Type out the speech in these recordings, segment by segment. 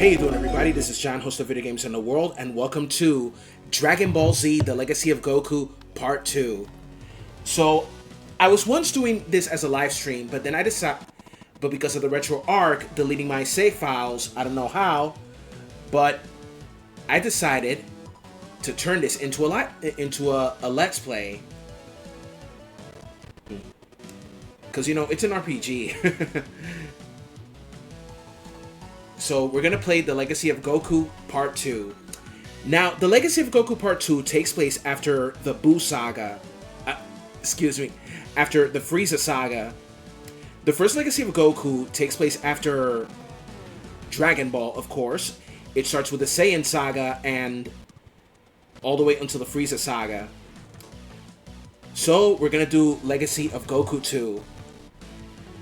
How you doing, everybody? This is John, host of Video Games in the World, and welcome to Dragon Ball Z, The Legacy of Goku Part 2. So, I was once doing this as a live stream, but then I decided, but because of the RetroArch deleting my save files, I don't know how, but I decided to turn this into a Let's Play. Because, you know, it's an RPG. So we're going to play The Legacy of Goku Part 2. Now, The Legacy of Goku Part 2 takes place after the Buu Saga. After the Frieza Saga. The first Legacy of Goku takes place after Dragon Ball, of course. It starts with the Saiyan Saga and all the way until the Frieza Saga. So, we're going to do Legacy of Goku 2.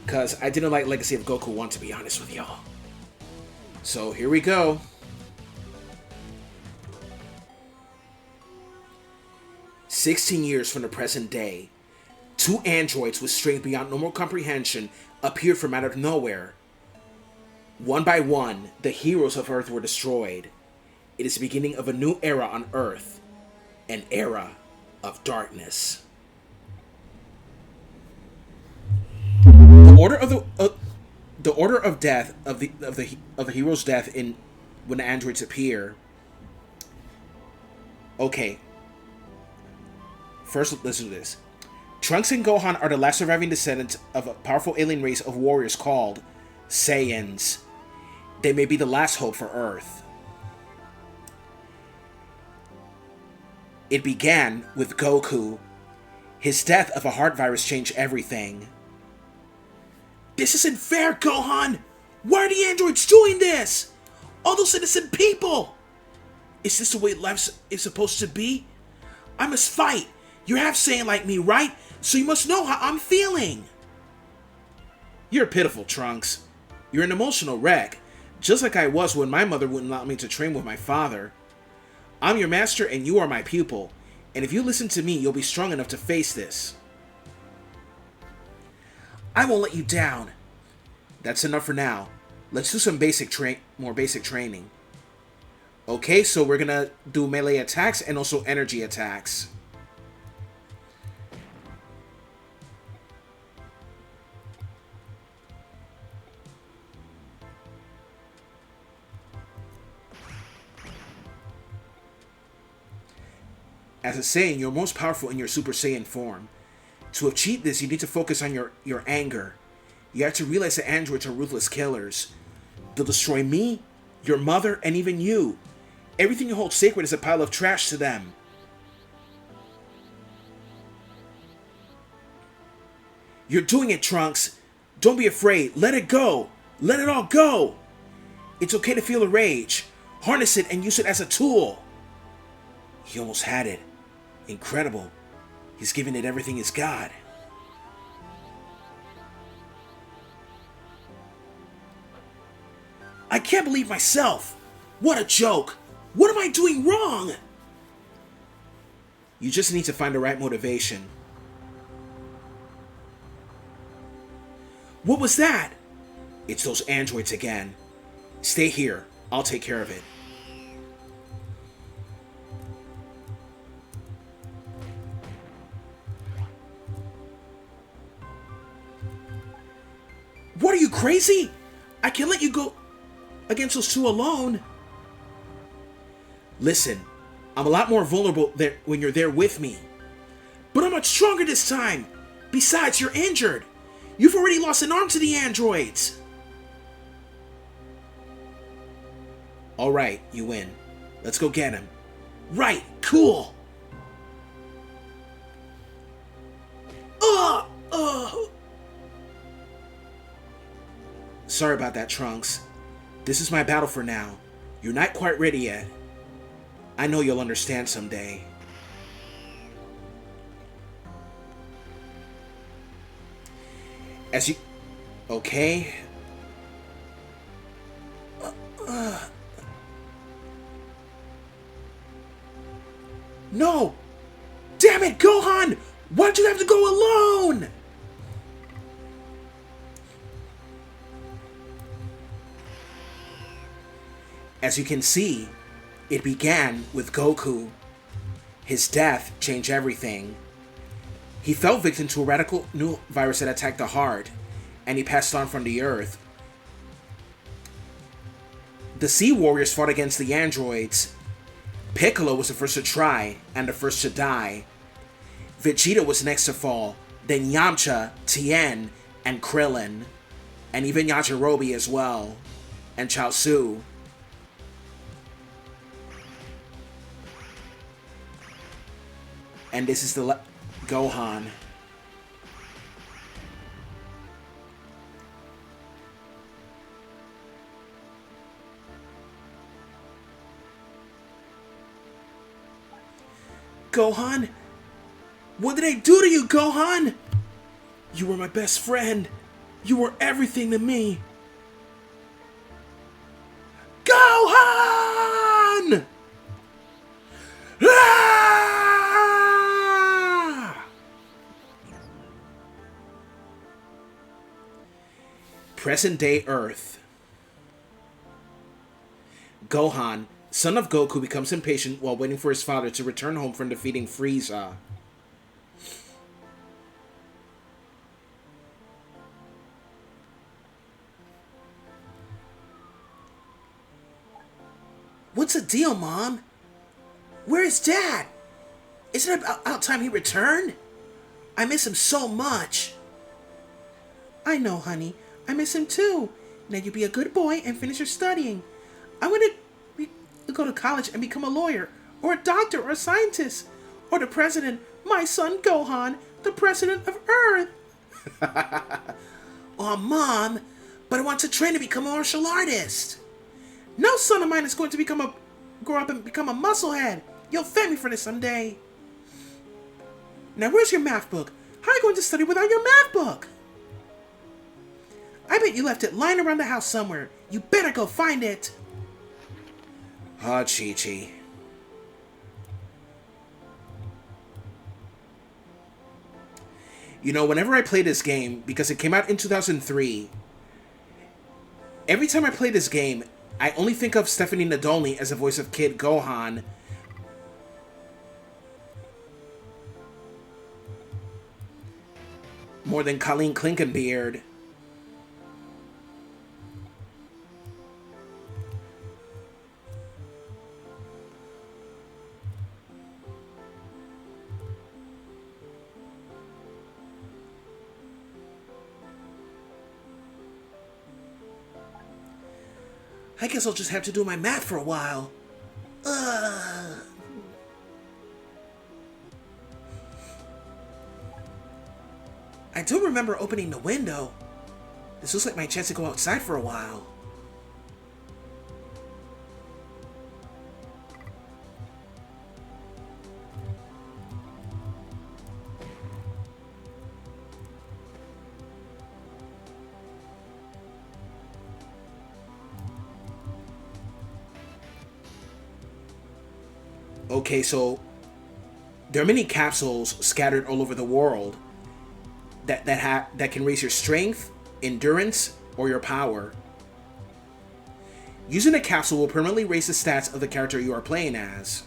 Because I didn't like Legacy of Goku 1, to be honest with y'all. So, here we go. "16 years from the present day, two androids with strength beyond normal comprehension appeared from out of nowhere. One by one, the heroes of Earth were destroyed. It is the beginning of a new era on Earth, an era of darkness." The order of death of the hero's death in when the androids appear. Okay. First, let's do this. Trunks and Gohan are the last surviving descendants of a powerful alien race of warriors called Saiyans. They may be the last hope for Earth. It began with Goku. His death of a heart virus changed everything. "This isn't fair, Gohan! Why are the androids doing this? All those innocent people! Is this the way life is supposed to be? I must fight! You're half Saiyan like me, right? So you must know how I'm feeling!" "You're pitiful, Trunks. You're an emotional wreck, just like I was when my mother wouldn't allow me to train with my father. I'm your master and you are my pupil, and if you listen to me, you'll be strong enough to face this." "I won't let you down." "That's enough for now. Let's do some more basic training." Okay, so we're gonna do melee attacks and also energy attacks. As a Saiyan, you're most powerful in your Super Saiyan form. To achieve this, you need to focus on your anger. You have to realize that androids are ruthless killers. They'll destroy me, your mother, and even you. Everything you hold sacred is a pile of trash to them. You're doing it, Trunks. Don't be afraid. Let it go. Let it all go. It's okay to feel a rage. Harness it and use it as a tool. He almost had it. Incredible. He's giving it everything he's got. I can't believe myself. What a joke. What am I doing wrong? You just need to find the right motivation. What was that? It's those androids again. Stay here. I'll take care of it. What, are you crazy? I can't let you go against those two alone. Listen, I'm a lot more vulnerable there when you're there with me. But I'm much stronger this time. Besides, you're injured. You've already lost an arm to the androids. Alright, you win. Let's go get him. Right, cool. Sorry about that, Trunks. This is my battle for now. You're not quite ready yet. I know you'll understand someday. As you... Okay. No! Damn it, Gohan! Why'd you have to go alone? As you can see, it began with Goku. His death changed everything. He fell victim to a radical new virus that attacked the heart, and he passed on from the Earth. The Sea Warriors fought against the androids. Piccolo was the first to try, and the first to die. Vegeta was next to fall, then Yamcha, Tien, and Krillin, and even Yajirobe as well, and Chaozu. And this is the Gohan. Gohan? What did I do to you, Gohan? You were my best friend. You were everything to me. Gohan! Ah! Present-day Earth. Gohan, son of Goku, becomes impatient while waiting for his father to return home from defeating Frieza. What's the deal, Mom? Where is Dad? Isn't it about time he returned? I miss him so much. I know, honey. I miss him too. Now you be a good boy and finish your studying. I want to go to college and become a lawyer, or a doctor, or a scientist, or the president. My son Gohan, the president of Earth. Oh, Mom, but I want to train to become a martial artist. No son of mine is going to grow up and become a musclehead. You'll thank me for this someday. Now, where's your math book? How are you going to study without your math book? I bet you left it lying around the house somewhere. You better go find it. Ah, Chi-Chi. You know, whenever I play this game, because it came out in 2003, every time I play this game, I only think of Stephanie Nadolny as the voice of Kid Gohan. More than Colleen Klinkenbeard. I guess I'll just have to do my math for a while. I do remember opening the window. This looks like my chance to go outside for a while. Okay, so there are many capsules scattered all over the world that can raise your strength, endurance, or your power. Using a capsule will permanently raise the stats of the character you are playing as.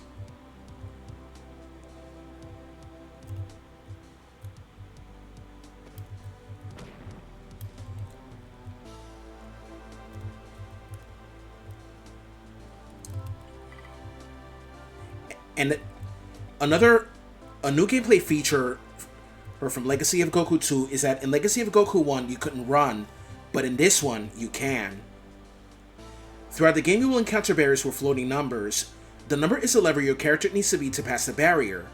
And a new gameplay feature from Legacy of Goku 2 is that in Legacy of Goku 1 you couldn't run, but in this one you can. Throughout the game you will encounter barriers with floating numbers. The number is the lever your character needs to beat to pass the barrier.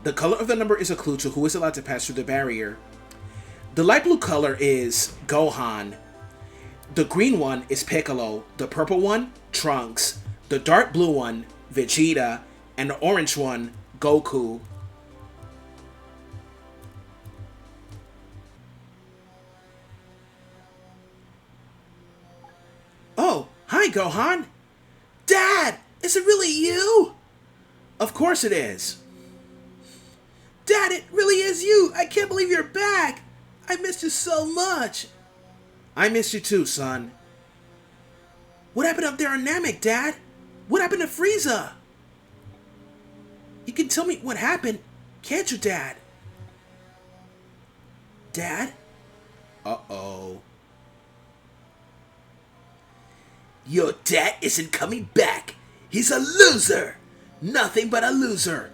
The color of the number is a clue to who is allowed to pass through the barrier. The light blue color is Gohan. The green one is Piccolo. The purple one, Trunks. The dark blue one, Vegeta. And the orange one, Goku. Oh, hi Gohan! Dad! Is it really you? Of course it is. Dad, it really is you! I can't believe you're back! I missed you so much! I missed you too, son. What happened up there on Namek, Dad? What happened to Frieza? You can tell me what happened, can't you, Dad? Dad? Uh-oh. Your dad isn't coming back. He's a loser. Nothing but a loser.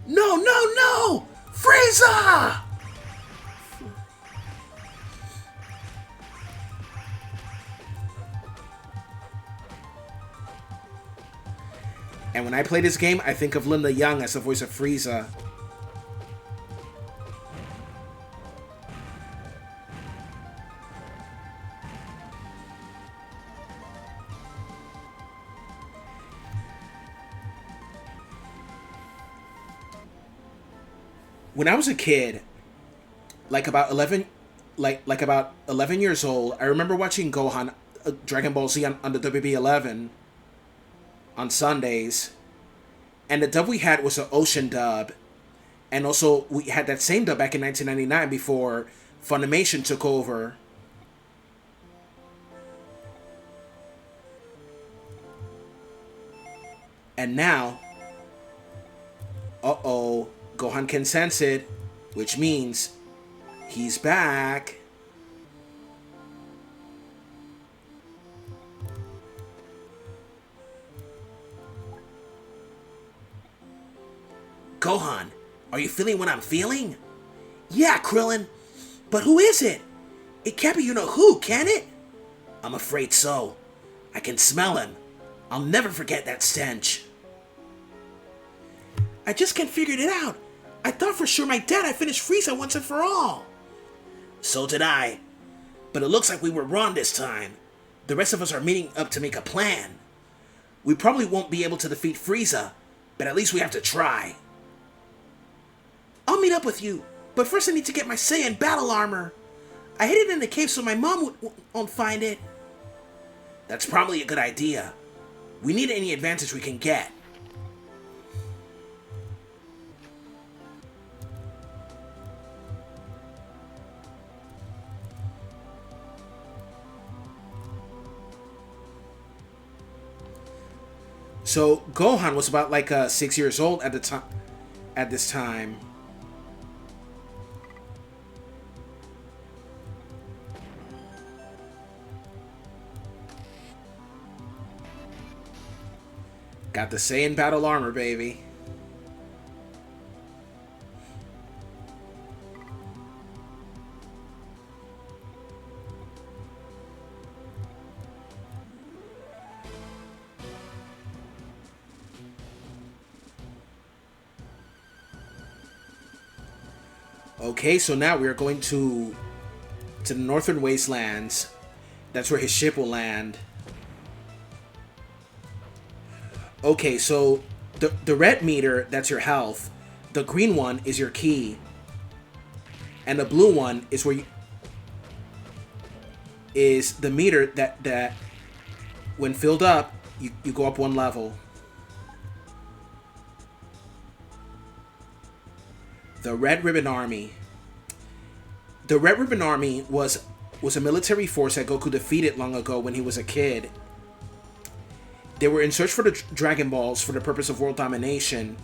No, no, no! Frieza! And when I play this game, I think of Linda Young as the voice of Frieza. When I was a kid, like about 11 years old, I remember watching Gohan Dragon Ball Z on the WB 11 on Sundays, and the dub we had was an Ocean dub, and also we had that same dub back in 1999 before Funimation took over. And now, uh-oh, Gohan can sense it, which means he's back. Gohan, are you feeling what I'm feeling? Yeah, Krillin, but who is it? It can't be you-know-who, can it? I'm afraid so. I can smell him. I'll never forget that stench. I just can't figure it out. I thought for sure my dad had finished Frieza once and for all. So did I. But it looks like we were wrong this time. The rest of us are meeting up to make a plan. We probably won't be able to defeat Frieza, but at least we have to try. I'll meet up with you, but first I need to get my Saiyan battle armor. I hid it in the cave so my mom won't find it. That's probably a good idea. We need any advantage we can get. So Gohan was about like 6 years old at the time. At this time. Got the Saiyan battle armor, baby. Okay, so now we are going to the Northern Wastelands. That's where his ship will land. Okay, so the red meter, that's your health. The green one is your ki. And the blue one is where you... is the meter that when filled up, you go up one level. The Red Ribbon Army. The Red Ribbon Army was a military force that Goku defeated long ago when he was a kid. They were in search for the Dragon Balls for the purpose of world domination.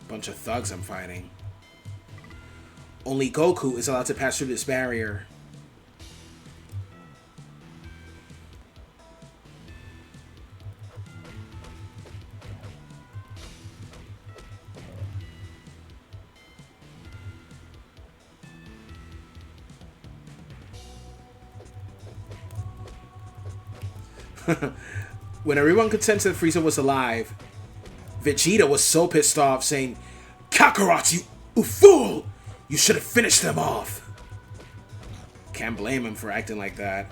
Bunch of thugs I'm fighting. Only Goku is allowed to pass through this barrier. When everyone could sense that Frieza was alive, Vegeta was so pissed off, saying, "Kakarot, you fool! You should have finished them off." Can't blame him for acting like that.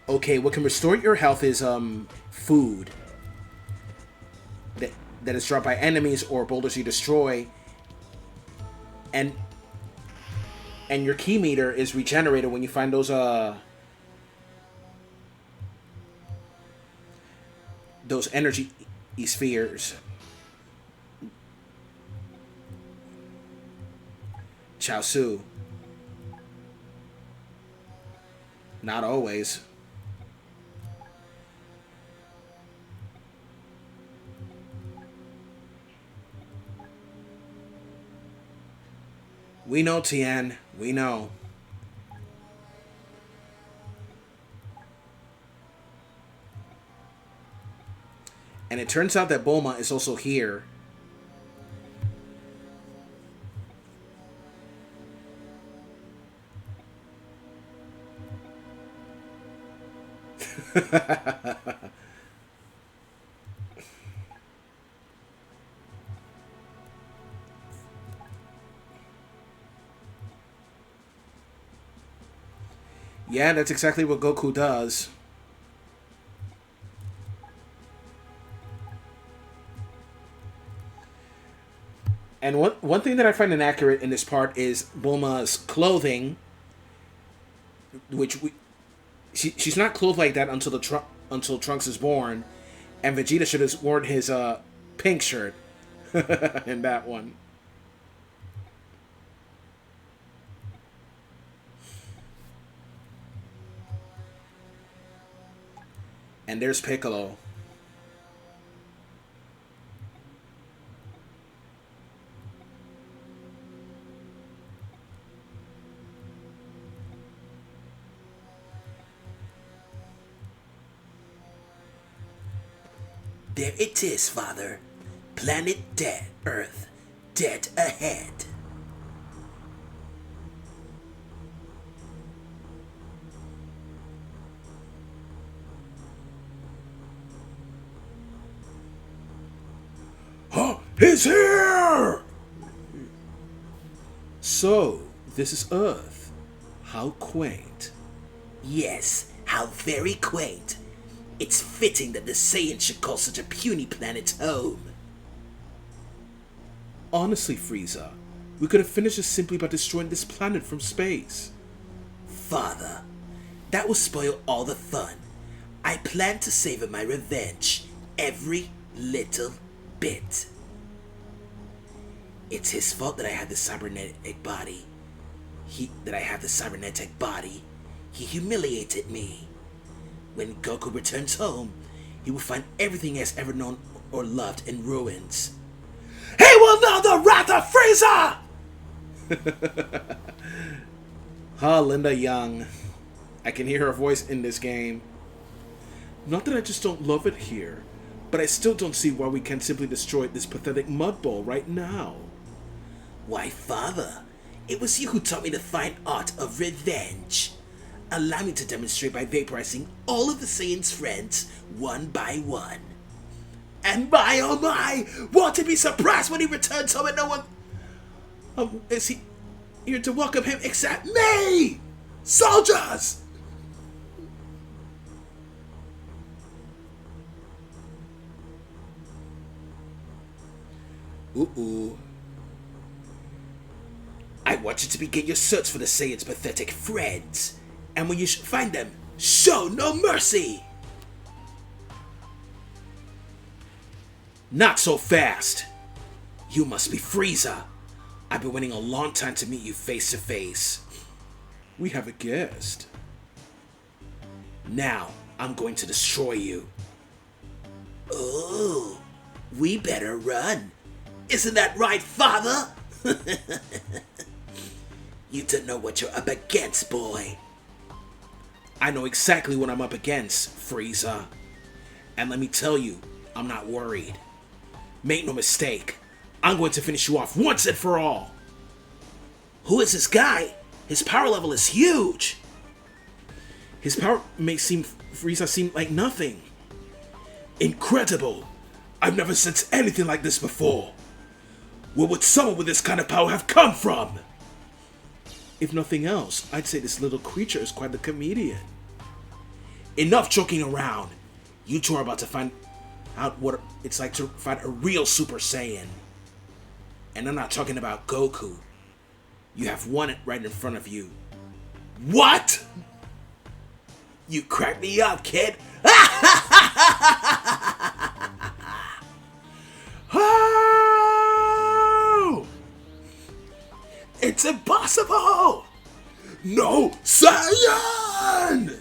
Okay, what can restore your health is food that is dropped by enemies or boulders you destroy, and your key meter is regenerated when you find those energy spheres. Chaosu. Not always. We know, Tien. We know. And it turns out that Bulma is also here. Yeah, that's exactly what Goku does. And one thing that I find inaccurate in this part is Bulma's clothing, which she's not clothed like that until Trunks is born, and Vegeta should have worn his pink shirt in that one. And there's Piccolo. There it is, Father. Planet dead, Earth. Dead ahead. He's here! So, this is Earth. How quaint. Yes, how very quaint. It's fitting that the Saiyans should call such a puny planet home. Honestly, Frieza, we could have finished this simply by destroying this planet from space. Father, that will spoil all the fun. I plan to savor my revenge, every little bit. It's his fault that I had the cybernetic body. He humiliated me. When Goku returns home, he will find everything he has ever known or loved in ruins. He will know the wrath of Frieza! Linda Young. I can hear her voice in this game. Not that I just don't love it here, but I still don't see why we can't simply destroy this pathetic mud ball right now. Why, Father, it was you who taught me the fine art of revenge. Allow me to demonstrate by vaporizing all of the Saiyans' friends one by one. And my oh my, won't he be surprised when he returns home and no one is he here to welcome him except me? Soldiers! Ooh. I want you to begin your search for the Saiyans' pathetic friends. And when you find them, show no mercy! Not so fast! You must be Frieza. I've been waiting a long time to meet you face to face. We have a guest. Now, I'm going to destroy you. Oh, we better run. Isn't that right, Father? You don't know what you're up against, boy. I know exactly what I'm up against, Frieza. And let me tell you, I'm not worried. Make no mistake, I'm going to finish you off once and for all. Who is this guy? His power level is huge. His power makes Frieza seem like nothing. Incredible. I've never sensed anything like this before. Where would someone with this kind of power have come from? If nothing else, I'd say this little creature is quite a comedian. Enough joking around. You two are about to find out what it's like to fight a real Super Saiyan. And I'm not talking about Goku. You have one right in front of you. What? You cracked me up, kid. Oh! It's impossible! No Saiyan!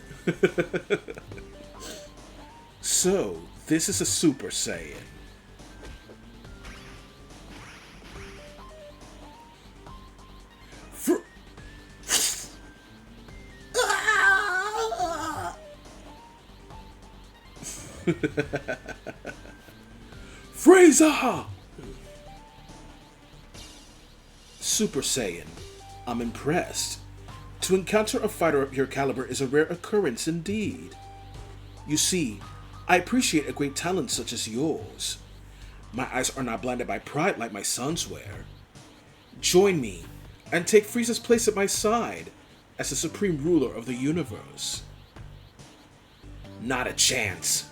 So, this is a Super Saiyan. Frieza! Super Saiyan, I'm impressed. To encounter a fighter of your caliber is a rare occurrence indeed. You see, I appreciate a great talent such as yours. My eyes are not blinded by pride like my sons were. Join me, and take Frieza's place at my side as the supreme ruler of the universe. Not a chance.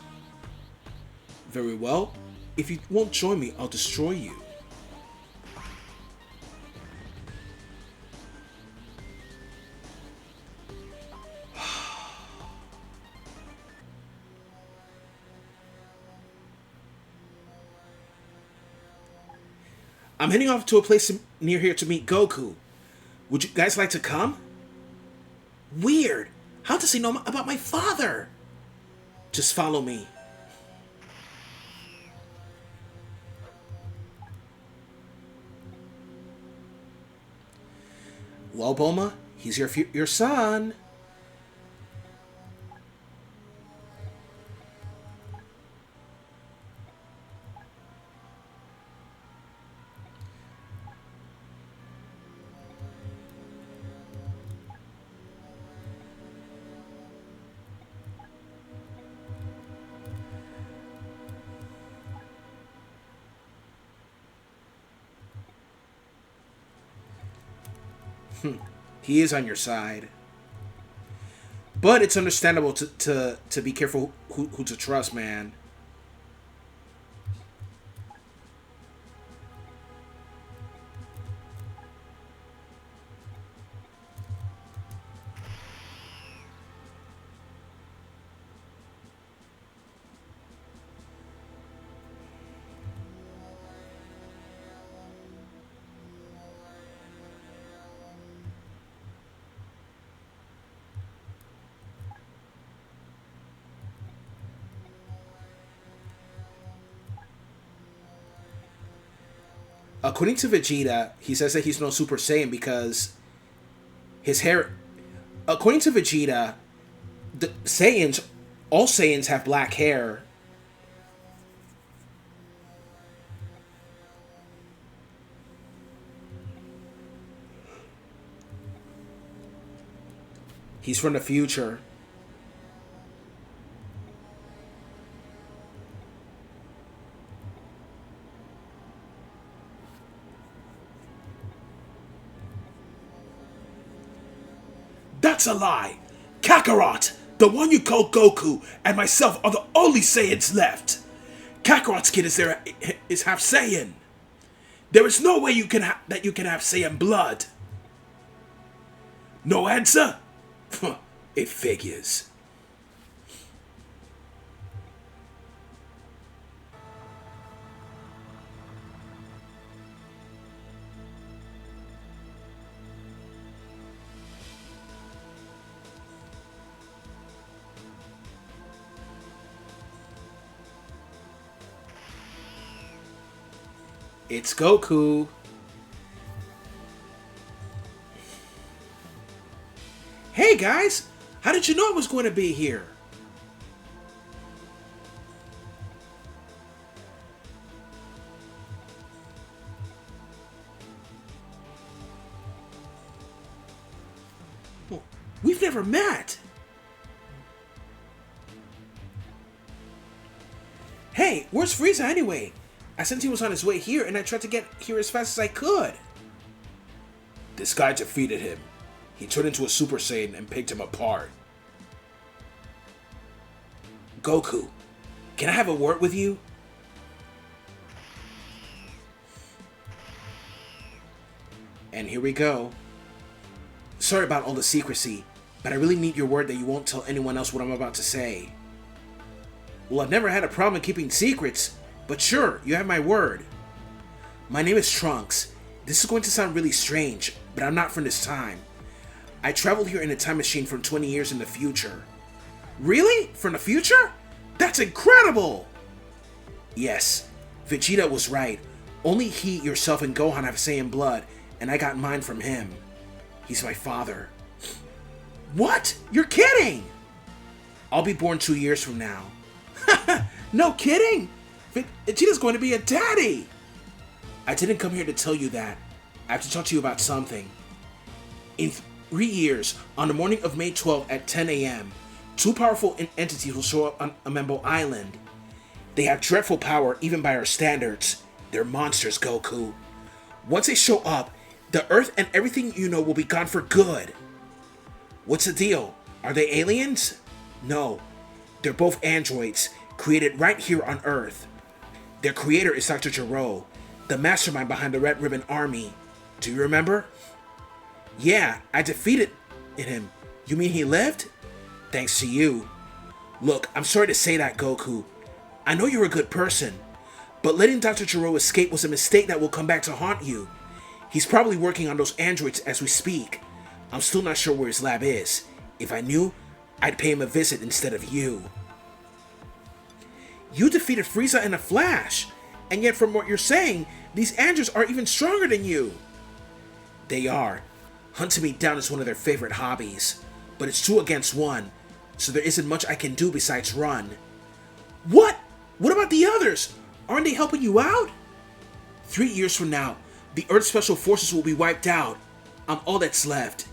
Very well. If you won't join me, I'll destroy you. I'm heading off to a place near here to meet Goku. Would you guys like to come? Weird. How does he know about my father? Just follow me. Well, Bulma, he's your son. He is on your side. But it's understandable to be careful who to trust, man. According to Vegeta, he says that he's no Super Saiyan because his hair... According to Vegeta, the Saiyans, all Saiyans have black hair. He's from the future. That's a lie! Kakarot, the one you call Goku, and myself are the only Saiyans left. Kakarot's kid is half Saiyan. There is no way you can have Saiyan blood. No answer? It figures. It's Goku. Hey guys, How did you know I was going to be here? Well, we've never met. Hey, where's Frieza anyway? I sensed he was on his way here and I tried to get here as fast as I could. This guy defeated him. He turned into a Super Saiyan and picked him apart. Goku, can I have a word with you? And here we go. Sorry about all the secrecy, but I really need your word that you won't tell anyone else what I'm about to say. Well, I've never had a problem keeping secrets, but sure, you have my word. My name is Trunks. This is going to sound really strange, but I'm not from this time. I traveled here in a time machine from 20 years in the future. Really? From the future? That's incredible! Yes, Vegeta was right. Only he, yourself, and Gohan have Saiyan blood, and I got mine from him. He's my father. What? You're kidding! I'll be born 2 years from now. No kidding! Vegeta's going to be a daddy! I didn't come here to tell you that. I have to talk to you about something. In 3 years, on the morning of May 12th at 10 a.m., two powerful entities will show up on Amembo Island. They have dreadful power even by our standards. They're monsters, Goku. Once they show up, the Earth and everything you know will be gone for good. What's the deal? Are they aliens? No. They're both androids, created right here on Earth. Their creator is Dr. Gero, the mastermind behind the Red Ribbon Army. Do you remember? Yeah, I defeated him. You mean he lived? Thanks to you. Look, I'm sorry to say that, Goku. I know you're a good person, but letting Dr. Gero escape was a mistake that will come back to haunt you. He's probably working on those androids as we speak. I'm still not sure where his lab is. If I knew, I'd pay him a visit instead of you. You defeated Frieza in a flash, and yet from what you're saying, these androids are even stronger than you. They are. Hunting me down is one of their favorite hobbies, but it's 2 against 1, so there isn't much I can do besides run. What? What about the others? Aren't they helping you out? 3 years from now, the Earth Special Forces will be wiped out. I'm all that's left.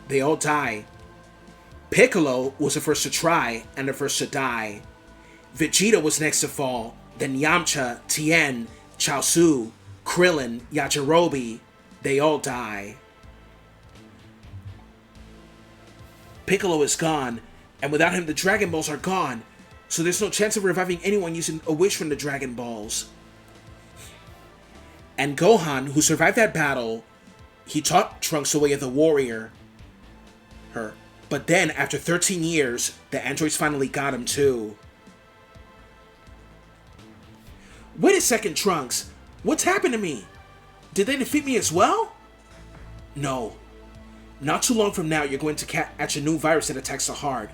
They all die. Piccolo was the first to try, and the first to die. Vegeta was next to fall, then Yamcha, Tien, Chaozu, Krillin, Yajirobe. They all die. Piccolo is gone, and without him the Dragon Balls are gone, so there's no chance of reviving anyone using a wish from the Dragon Balls. And Gohan, who survived that battle, he taught Trunks the way of the warrior. But then, after 13 years, the androids finally got him too. Wait a second, Trunks. What's happened to me? Did they defeat me as well? No. Not too long from now, you're going to catch a new virus that attacks the heart.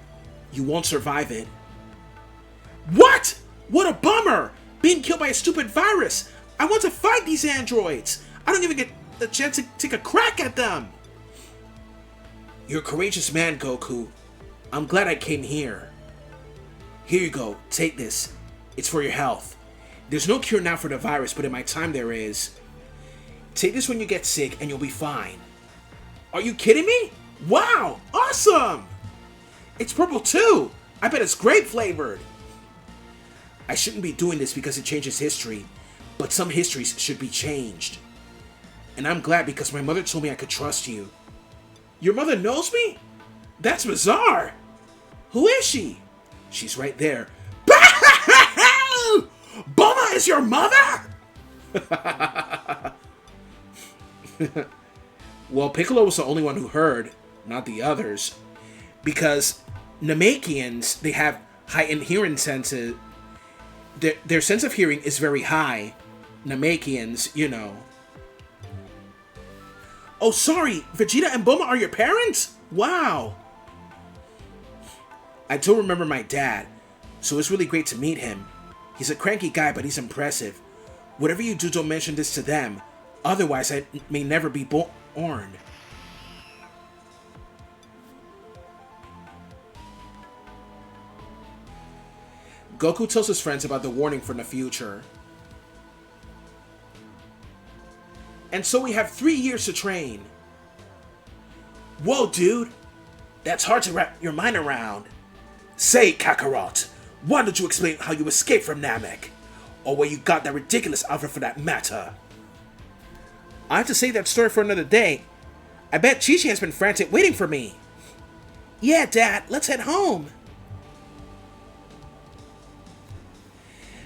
You won't survive it. What? What a bummer! Being killed by a stupid virus! I want to fight these androids! I don't even get a chance to take a crack at them! You're a courageous man, Goku. I'm glad I came here. Here you go, take this. It's for your health. There's no cure now for the virus, but in my time there is. Take this when you get sick and you'll be fine. Are you kidding me? Wow, awesome! It's purple too! I bet it's grape flavored! I shouldn't be doing this because it changes history, but some histories should be changed. And I'm glad because my mother told me I could trust you. Your mother knows me? That's bizarre! Who is she? She's right there. Bulma is your mother?! Well, Piccolo was the only one who heard, not the others. Because Namekians, they have heightened hearing senses. Their sense of hearing is very high. Namekians, you know. Oh, sorry, Vegeta and Bulma are your parents? Wow. I do remember my dad, so it's really great to meet him. He's a cranky guy, but he's impressive. Whatever you do, don't mention this to them. Otherwise, I may never be born. Goku tells his friends about the warning from the future. And so we have 3 years to train. Whoa, dude. That's hard to wrap your mind around. Say, Kakarot, why don't you explain how you escaped from Namek? Or where you got that ridiculous outfit for that matter? I have to save that story for another day. I bet Chi-Chi has been frantic waiting for me. Yeah, Dad, let's head home.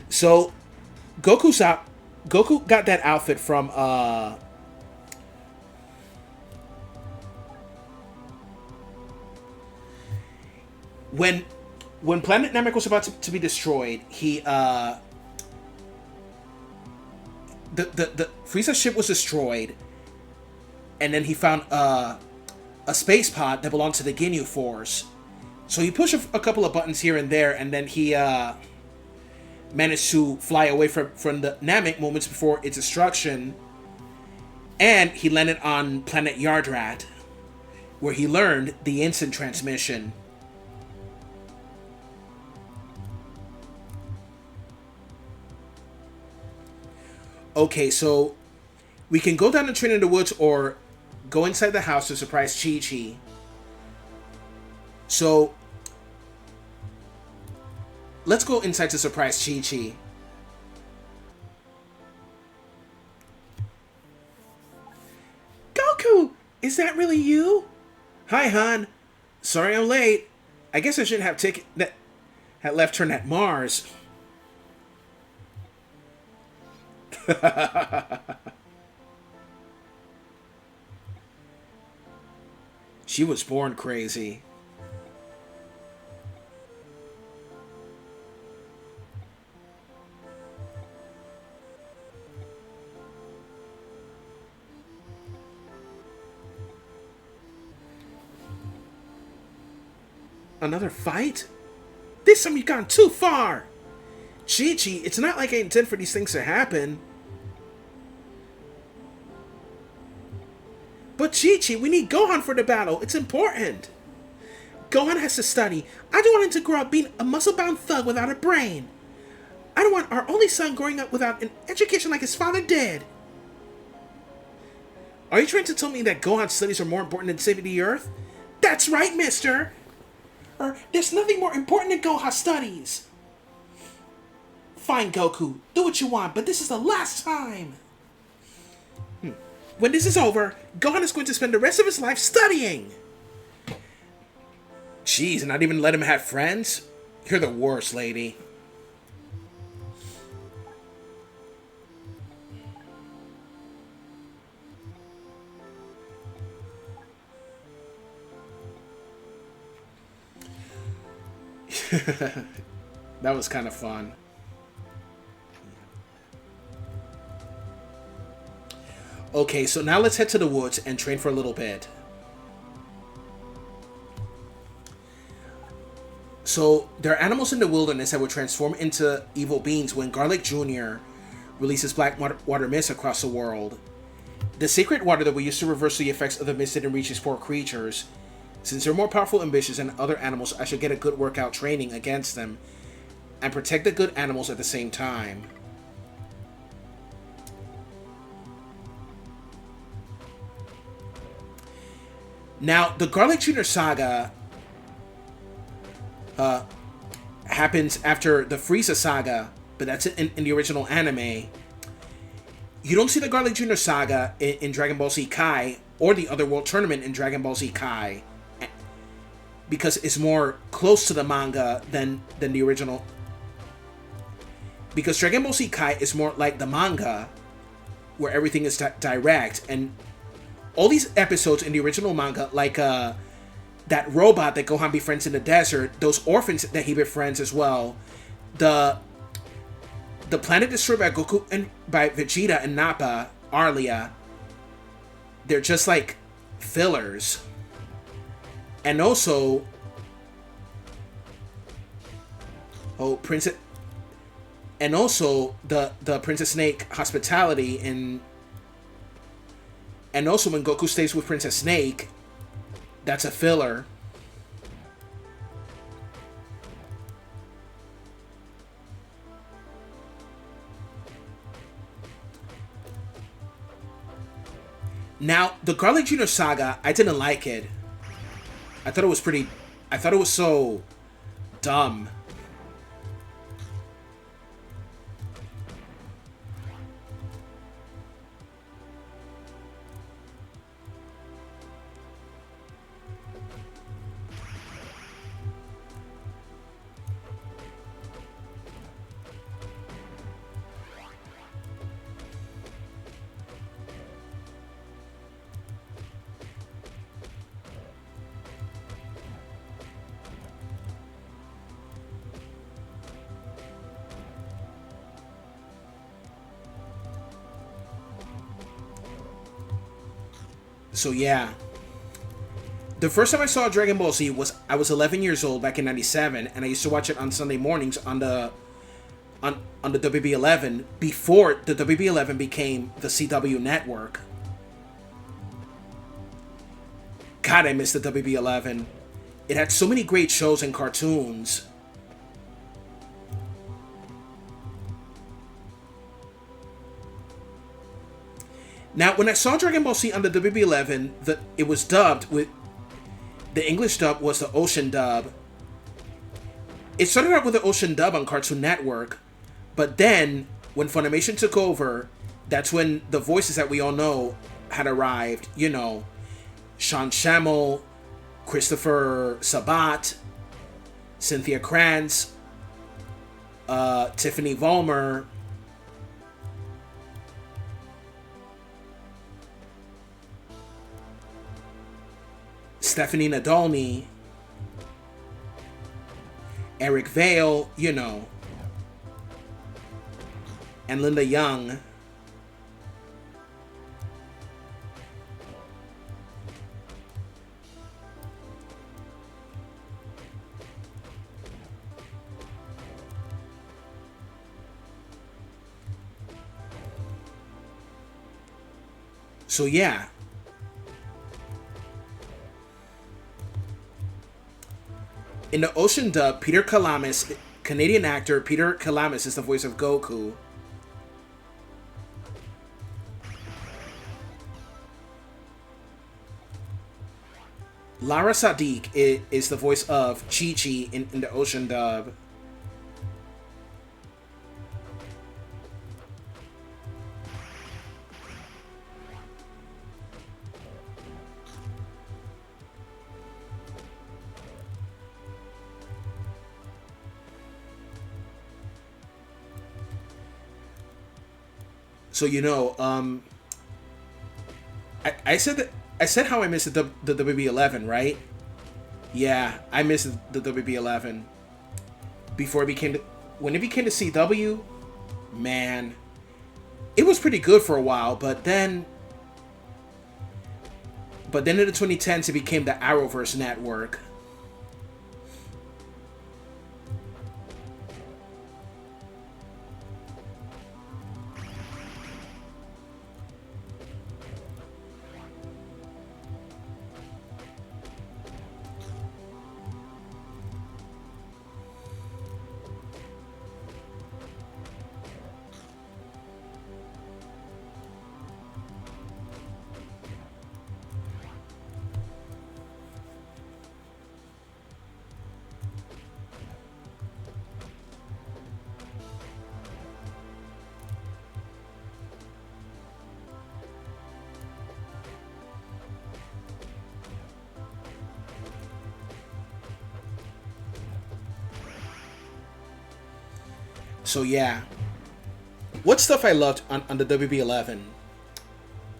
So, Goku got that outfit from, When Planet Namek was about to be destroyed, the Frieza's ship was destroyed, and then he found a space pod that belonged to the Ginyu Force. So he pushed a couple of buttons here and there, and then he managed to fly away from the Namek moments before its destruction, and he landed on planet Yardrat, where he learned the instant transmission. Okay, so we can go down and train in the woods or go inside the house to surprise Chi-Chi. So let's go inside to surprise Chi-Chi. Goku! Is that really you? Hi, hon. Sorry I'm late. I guess I shouldn't have left her at Mars. She was born crazy. Another fight? This time you've gone too far! Chi-Chi, it's not like I intend for these things to happen. But Chi-Chi, we need Gohan for the battle. It's important. Gohan has to study. I don't want him to grow up being a muscle-bound thug without a brain. I don't want our only son growing up without an education like his father did. Are you trying to tell me that Gohan's studies are more important than saving the Earth? That's right, mister! There's nothing more important than Gohan's studies. Fine, Goku. Do what you want, but this is the last time. When this is over, Gohan is going to spend the rest of his life studying. Jeez, not even let him have friends? You're the worst, lady. That was kind of fun. Okay, so now let's head to the woods and train for a little bit. So, there are animals in the wilderness that will transform into evil beings when Garlic Jr. releases black water mist across the world. The sacred water that we use to reverse the effects of the mist didn't reach these poor creatures. Since they're more powerful and vicious than other animals, I should get a good workout training against them and protect the good animals at the same time. Now, the Garlic Jr. saga happens after the Frieza saga, but that's in the original anime. You don't see the Garlic Jr. saga in Dragon Ball Z Kai or the Otherworld Tournament in Dragon Ball Z Kai, because it's more close to the manga than the original. Because Dragon Ball Z Kai is more like the manga, where everything is direct, and all these episodes in the original manga, like that robot that Gohan befriends in the desert, those orphans that he befriends as well, the planet destroyed by Goku and by Vegeta and Nappa, Arlia, they're just like fillers. And also, the Princess Snake hospitality and also when Goku stays with Princess Snake, that's a filler. Now, the Garlic Jr. Saga, I didn't like it. I thought it was pretty... I thought it was so dumb. So yeah, the first time I saw Dragon Ball Z was I was 11 years old back in '97, and I used to watch it on Sunday mornings on the WB11 before the WB11 became the CW network. God, I miss the WB11. It had so many great shows and cartoons. Now, when I saw Dragon Ball Z on the WB11, it was dubbed with... The English dub was the Ocean dub. It started out with the Ocean dub on Cartoon Network, but then, when Funimation took over, that's when the voices that we all know had arrived. You know, Sean Schemmel, Christopher Sabat, Cynthia Kranz, Tiffany Vollmer, Stephanie Nadolny, Eric Vale, you know, and Linda Young. So yeah. In the Ocean dub, Peter Kalamis, Canadian actor Peter Kalamis, is the voice of Goku. Lara Sadiq is the voice of Chi-Chi in the Ocean dub. So you know, I said how I missed the WB11, right? Yeah, I missed the WB11 before it became when it became the CW. Man, it was pretty good for a while, but then in the 2010s it became the Arrowverse network. So yeah, what stuff I loved on the WB11?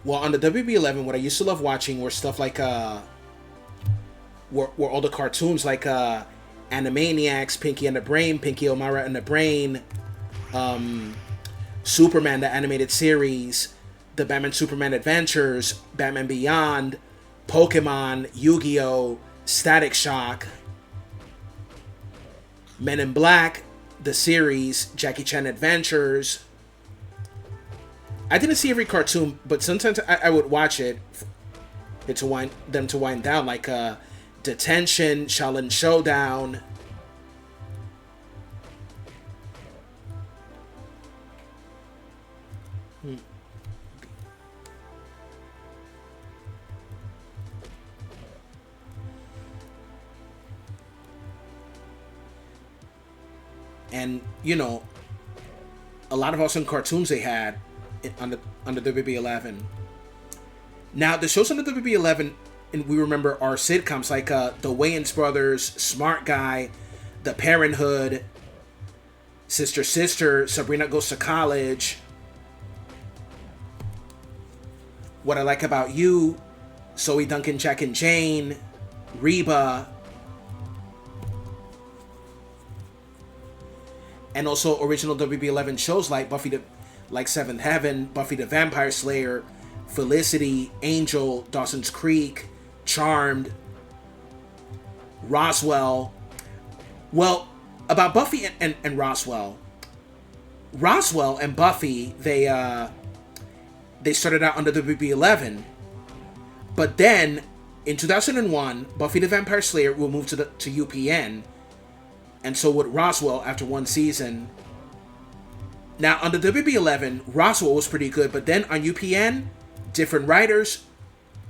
Well, on the WB11, what I used to love watching were stuff like were all the cartoons like Animaniacs, Pinky and the Brain, Pinky O'Mara and the Brain, Superman the animated series, the Batman Superman Adventures, Batman Beyond, Pokemon, Yu-Gi-Oh, Static Shock, Men in Black, the series, Jackie Chan Adventures. I didn't see every cartoon, but sometimes I would watch it to wind down, like Detention, Shaolin Showdown. And, you know, a lot of awesome cartoons they had on the WB11. Now, the shows on the WB11, and we remember, are sitcoms like The Wayans Brothers, Smart Guy, The Parenthood, Sister Sister, Sabrina Goes to College, What I Like About You, Zoe Duncan, Jack and Jane, Reba, and also original WB11 shows like Seventh Heaven, Buffy the Vampire Slayer, Felicity, Angel, Dawson's Creek, Charmed, Roswell. Well, about Buffy and Roswell. Roswell and Buffy, they started out under WB11, but then in 2001, Buffy the Vampire Slayer will move to UPN, and so would Roswell after one season. Now, on the WB11, Roswell was pretty good, but then on UPN, different writers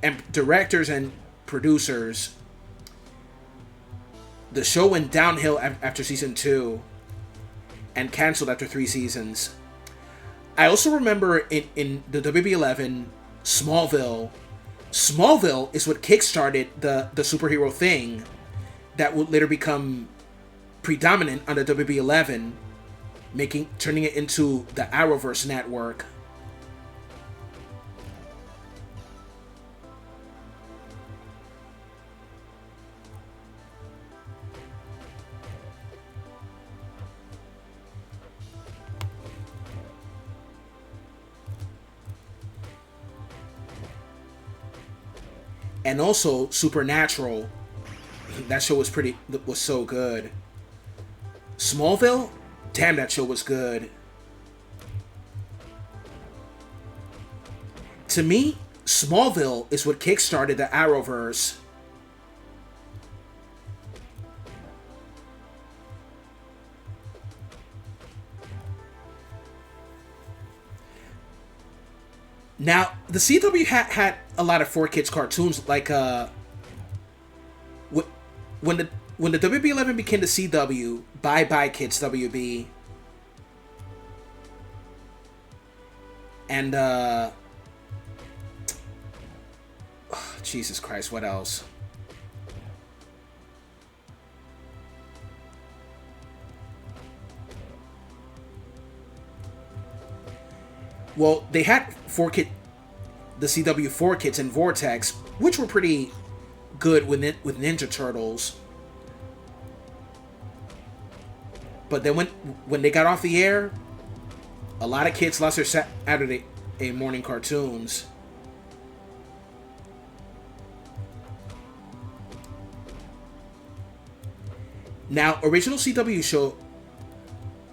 and directors and producers, the show went downhill after season 2 and canceled after 3 seasons. I also remember in the WB11, Smallville. Smallville is what kickstarted the superhero thing that would later become predominant on the WB11, turning it into the Arrowverse network. And also Supernatural. That show was so good. Smallville? Damn, that show was good. To me, Smallville is what kickstarted the Arrowverse. Now, the CW had a lot of 4Kids cartoons, like when the WB11 became the CW, Bye Bye Kids WB, and Jesus Christ, what else? Well, they had the CW 4Kids and Vortex, which were pretty good with Ninja Turtles. But then when they got off the air, a lot of kids lost their Saturday morning cartoons. Now, original CW show,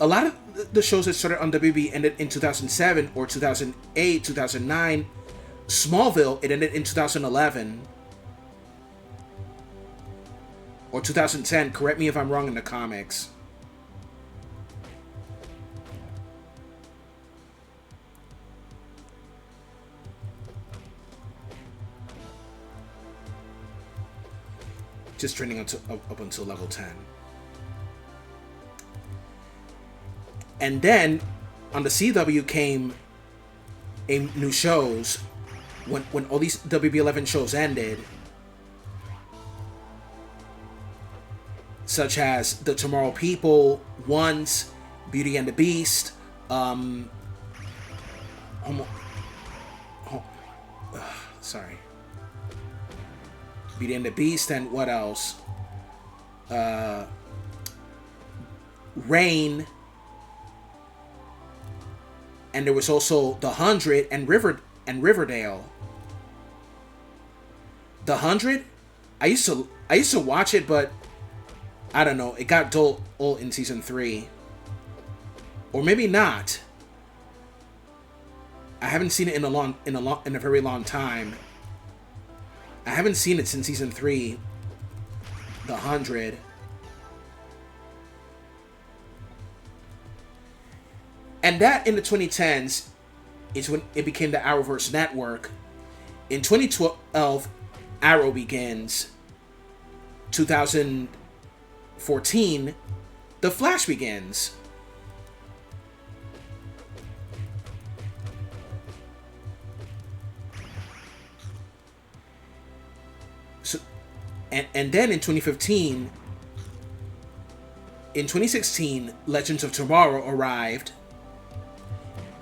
a lot of the shows that started on WB ended in 2007 or 2008, 2009. Smallville, it ended in 2011. Or 2010. Correct me if I'm wrong in the comics. Just trending up until level 10. And then on the CW came new shows when all these WB11 shows ended, such as The Tomorrow People, Once, Beauty and the Beast, sorry, Beauty and the Beast, and what else? Rain. And there was also The 100 and Riverdale. The 100, I used to watch it, but I don't know, it got dull in season 3, or maybe not. I haven't seen it in a very long time. I haven't seen it since season 3. The 100. And that in the 2010s is when it became the Arrowverse network. In 2012, Arrow begins. 2014, The Flash begins. So, and then in 2015, in 2016, Legends of Tomorrow arrived.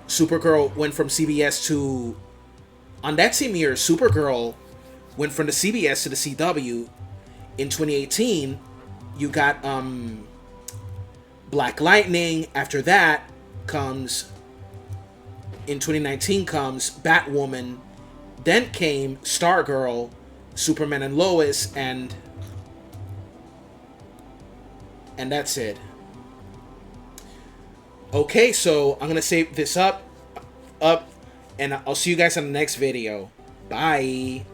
Supergirl went from CBS to... On that same year, Supergirl went from the CBS to the CW. In 2018, you got Black Lightning. After that comes... In 2019 comes Batwoman. Then came Stargirl, Superman and Lois, and that's it. Okay, so I'm gonna save this up, and I'll see you guys on the next video. Bye.